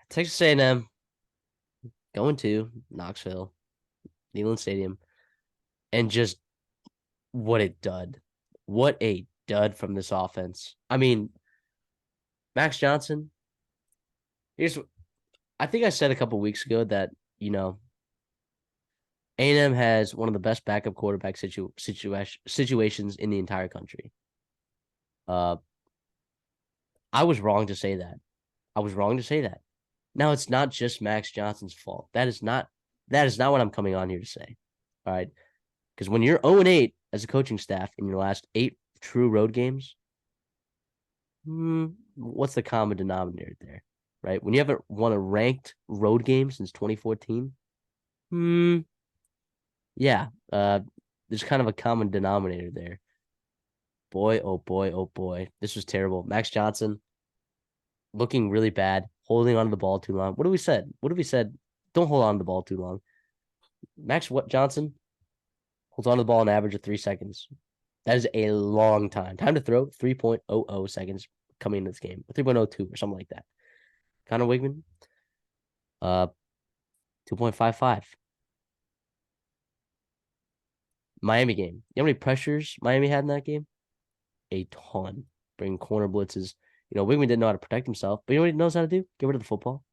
Texas A&M going to Knoxville, Neyland Stadium, and just what a dud. What a dud from this offense. I mean, Max Johnson, here's I think I said a couple weeks ago that, you know, A&M has one of the best backup quarterback situations in the entire country. Uh, I was wrong to say that. I was wrong to say that. Now it's not just Max Johnson's fault. That is not what I'm coming on here to say. All right. Because when you're 0-8 as a coaching staff in your last 8 true road games, what's the common denominator there? Right? When you haven't won a ranked road game since 2014, yeah, there's kind of a common denominator there. Boy, oh boy, oh boy. This was terrible. Max Johnson looking really bad, holding on to the ball too long. What have we said? What have we said? Don't hold on to the ball too long. Max Johnson holds on to the ball an average of 3 seconds. That is a long time. Time to throw 3.00 seconds coming into this game. 3.02 or something like that. Connor Wigman, 2.55. Miami game. You know how many pressures Miami had in that game? A ton. Bringing corner blitzes. You know, Wigman didn't know how to protect himself, but you know what he knows how to do? Get rid of the football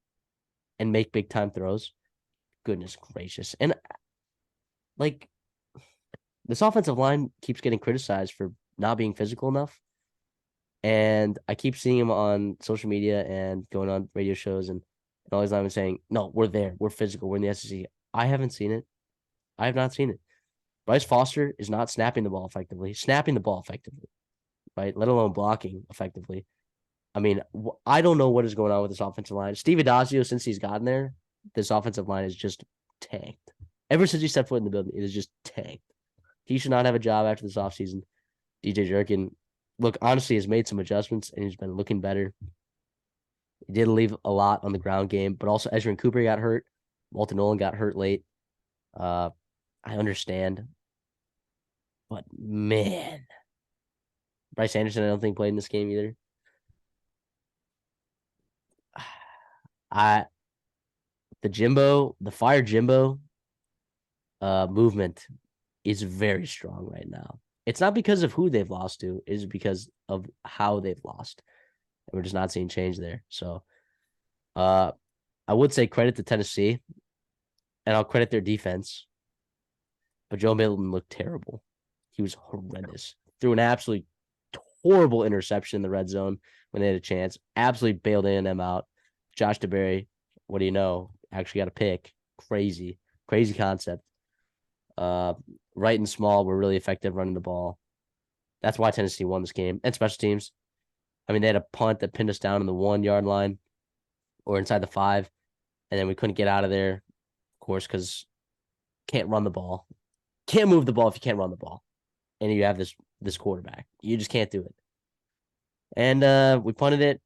and make big time throws. Goodness gracious. And like, this offensive line keeps getting criticized for not being physical enough. And I keep seeing him on social media and going on radio shows and all these linemen saying, no, we're there. We're physical. We're in the SEC. I haven't seen it. I have not seen it. Bryce Foster is not snapping the ball effectively, right? Let alone blocking effectively. I mean, I don't know what is going on with this offensive line. Steve Adazio, since he's gotten there, this offensive line is just tanked. Ever since he stepped foot in the building, it is just tanked. He should not have a job after this offseason. DJ Jerkin, look, honestly, has made some adjustments and he's been looking better. He did leave a lot on the ground game, but also Ezrin Cooper got hurt. Walter Nolan got hurt late. I understand. But man, Bryce Anderson, I don't think played in this game either. The Fire Jimbo movement is very strong right now. It's not because of who they've lost to, it's because of how they've lost. And we're just not seeing change there. So I would say credit to Tennessee, and I'll credit their defense. But Joe Milton looked terrible. He was horrendous. Threw an absolutely horrible interception in the red zone when they had a chance. Absolutely bailed A&M out. Josh DeBerry, what do you know? Actually got a pick. Crazy concept. Wright and Small were really effective running the ball. That's why Tennessee won this game. And special teams. I mean, they had a punt that pinned us down in the 1 yard line or inside the 5. And then we couldn't get out of there, of course, because can't run the ball. Can't move the ball if you can't run the ball. And you have this quarterback. You just can't do it. And we punted it.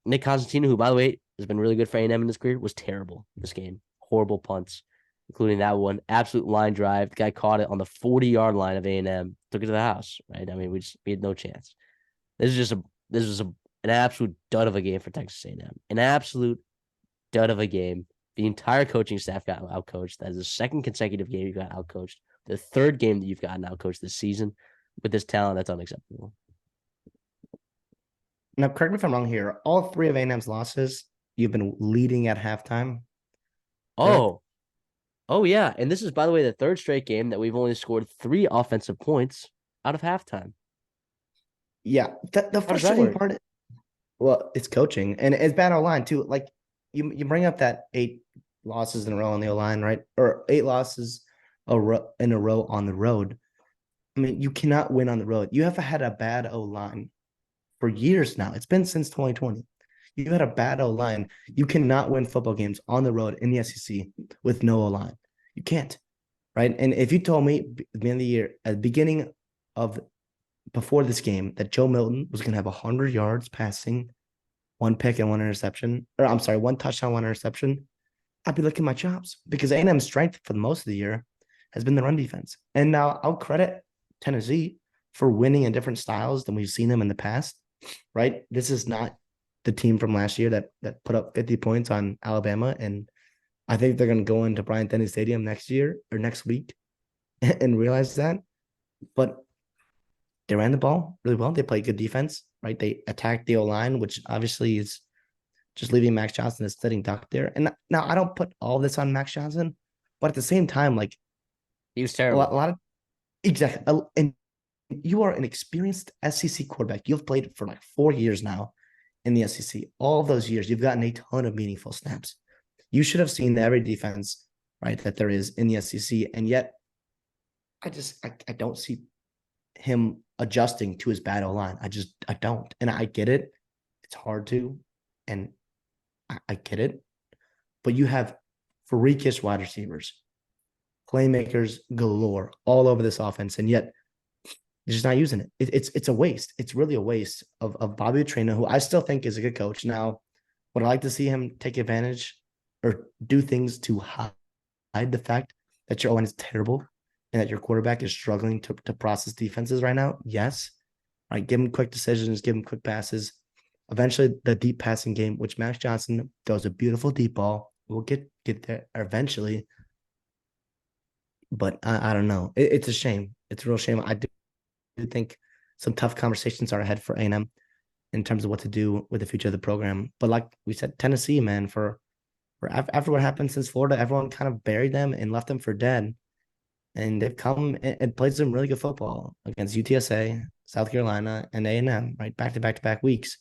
Nick Constantino, who, by the way, has been really good for A&M in his career, was terrible this game. Horrible punts, including that one. Absolute line drive. The guy caught it on the 40-yard line of A&M. Took it to the house, right? I mean, we had no chance. This was an absolute dud of a game for Texas A&M. An absolute dud of a game. The entire coaching staff got outcoached. That is the second consecutive game you got outcoached. The third game that you've gotten outcoached this season with this talent, that's unacceptable. Now, correct me if I'm wrong here. All 3 of A&M's losses, you've been leading at halftime. Correct? Oh yeah. And this is, by the way, the third straight game that we've only scored 3 offensive points out of halftime. Yeah. The frustrating part, well, it's coaching. And it's bad O-line, too. Like, you bring up that 8 losses in a row on the O-line, right? Or 8 losses in a row on the road. I mean, you cannot win on the road. You have had a bad O-line for years now. It's been since 2020. You had a bad O-line. You cannot win football games on the road in the SEC with no O-line. You can't, right? And if you told me at the end of the year, at the beginning of before this game, that Joe Milton was going to have 100 yards passing, 1 pick and 1 interception, or I'm sorry, 1 touchdown, 1 interception, I'd be licking my chops because A&M's strength for the most of the year has been the run defense. And now I'll credit Tennessee for winning in different styles than we've seen them in the past, right? This is not the team from last year that put up 50 points on Alabama, and I think they're going to go into Bryant-Denny Stadium next year or next week and realize that. But they ran the ball really well. They played good defense, right? They attacked the O-line, which obviously is just leaving Max Johnson as sitting duck there. And now I don't put all this on Max Johnson, but at the same time, like He was terrible. a lot of exactly. And you are an experienced SEC quarterback. You've played for like 4 years now in the SEC. All of those years, you've gotten a ton of meaningful snaps. You should have seen every defense, right, that there is in the SEC. And yet, I don't see him adjusting to his bad O-line. I don't. And I get it. It's hard to. And I get it. But you have freakish wide receivers, playmakers galore all over this offense. And yet, they're just not using it. It's a waste. It's really a waste of Bobby Petrino, who I still think is a good coach. Now, would I like to see him take advantage or do things to hide the fact that your O-line is terrible and that your quarterback is struggling to process defenses right now? Yes. All right, give him quick decisions, give him quick passes. Eventually, the deep passing game, which Max Johnson throws a beautiful deep ball, will get there eventually. But I don't know. It's a shame. It's a real shame. I do think some tough conversations are ahead for A&M in terms of what to do with the future of the program. But like we said, Tennessee, man, for after what happened since Florida, everyone kind of buried them and left them for dead. And they've come and played some really good football against UTSA, South Carolina, and A&M, right? Back to back weeks.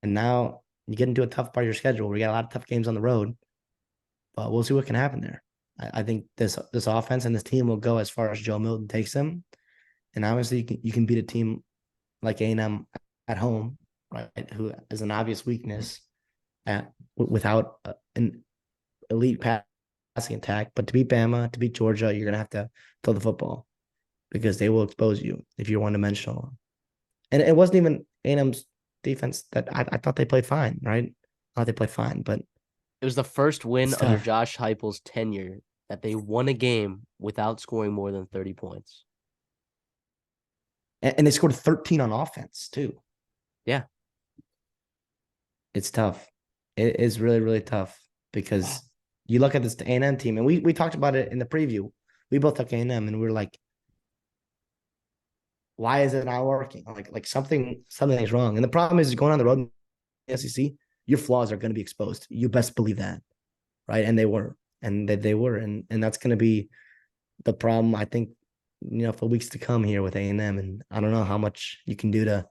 And now you get into a tough part of your schedule. We got a lot of tough games on the road, but we'll see what can happen there. I think this offense and this team will go as far as Joe Milton takes them. And obviously, you can beat a team like A&M at home, right? Who is an obvious weakness without an elite passing attack. But to beat Bama, to beat Georgia, you're gonna have to throw the football because they will expose you if you're one-dimensional. And it wasn't even A&M's defense that I thought they played fine, right? I thought they played fine, but it was the first win under Josh Heupel's tenure that they won a game without scoring more than 30 points. And they scored 13 on offense, too. Yeah. It's tough. It is really, really tough because you look at this A&M team, and we talked about it in the preview. We both took A&M, and we were like, why is it not working? Like something is wrong. And the problem is going on the road in the SEC, your flaws are going to be exposed. You best believe that, right? And they were. And they were. And that's going to be the problem, I think, for weeks to come here with A&M, and I don't know how much you can do to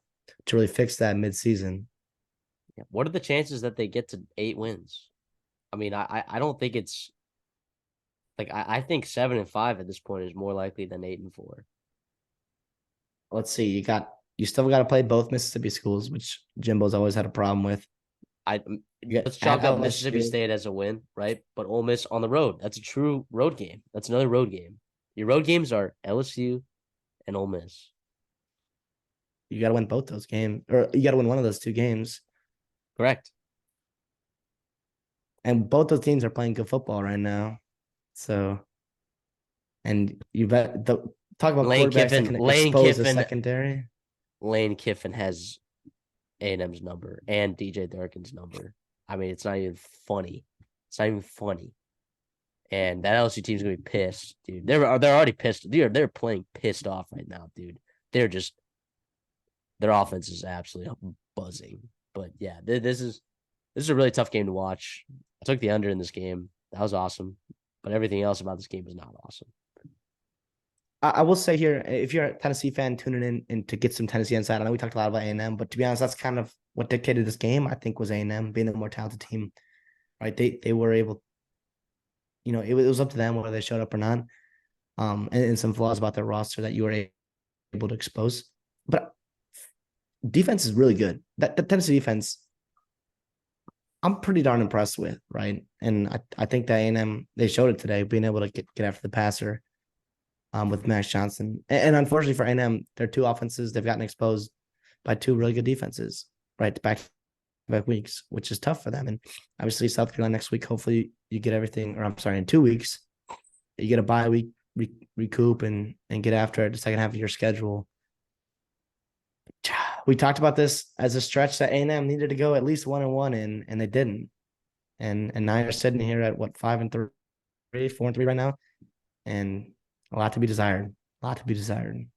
really fix that midseason. Yeah. What are the chances that they get to 8 wins? I mean, I don't think it's like I think 7-5 at this point is more likely than 8-4. Let's see. You still got to play both Mississippi schools, which Jimbo's always had a problem with. Let's chalk up Mississippi State as a win, right? But Ole Miss on the road, that's a true road game. That's another road game. Your road games are LSU and Ole Miss. You got to win both those games, or you got to win one of those two games. Correct. And both those teams are playing good football right now. So, and you bet talk about Lane quarterbacks Kiffin, that can Lane expose Kiffin, the secondary. Lane Kiffin has A&M's number and DJ Durkin's number. I mean, it's not even funny. It's not even funny. And that LSU team's gonna be pissed, dude. They're already pissed. They're playing pissed off right now, dude. They're just their offense is absolutely buzzing. But yeah, this is a really tough game to watch. I took the under in this game. That was awesome. But everything else about this game is not awesome. I will say here, if you're a Tennessee fan tuning in and to get some Tennessee insight, I know we talked a lot about A&M, but to be honest, that's kind of what dictated this game. I think was A&M being the more talented team, right? They were able. It was up to them whether they showed up or not. And some flaws about their roster that you were able to expose. But defense is really good. The Tennessee defense, I'm pretty darn impressed with, right? And I think that A&M, they showed it today, being able to get after the passer with Max Johnson. And unfortunately for A&M, their two offenses, they've gotten exposed by two really good defenses, right? Back weeks, which is tough for them. And obviously South Carolina next week, hopefully you get everything, or I'm sorry, in 2 weeks, you get a bye week, recoup and get after it the second half of your schedule. we talked about this as a stretch that A&M needed to go at least 1-1 and they didn't. And now you're sitting here at what, 5-3, 4-3 right now, and a lot to be desired. A lot to be desired.